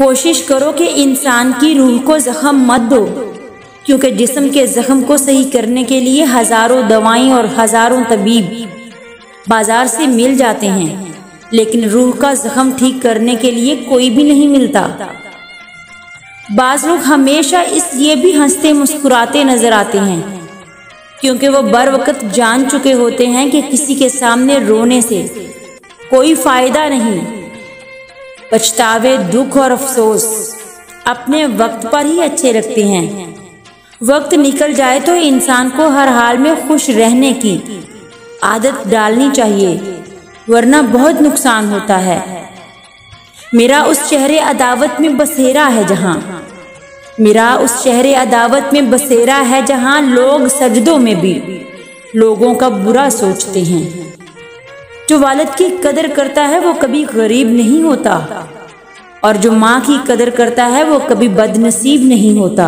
कोशिश करो कि इंसान की रूह को जख्म मत दो, क्योंकि जिस्म के जख्म को सही करने के लिए हजारों दवाएं और हजारों तबीब बाजार से मिल जाते हैं, लेकिन रूह का जख्म ठीक करने के लिए कोई भी नहीं मिलता। बाज लोग हमेशा इसलिए भी हंसते मुस्कुराते नजर आते हैं क्योंकि वो बर वक्त जान चुके होते हैं कि किसी के सामने रोने से कोई फायदा नहीं। पछतावे, दुख और अफसोस अपने वक्त पर ही अच्छे लगते हैं। वक्त निकल जाए तो इंसान को हर हाल में खुश रहने की आदत डालनी चाहिए, वरना बहुत नुकसान होता है। मेरा उस शहरे अदावत में बसेरा है जहां, मेरा उस शहरे अदावत में बसेरा है जहां लोग सजदों में भी लोगों का बुरा सोचते हैं। जो वालिद की कदर करता है वो कभी गरीब नहीं होता, और जो माँ की कदर करता है वो कभी बदनसीब नहीं होता।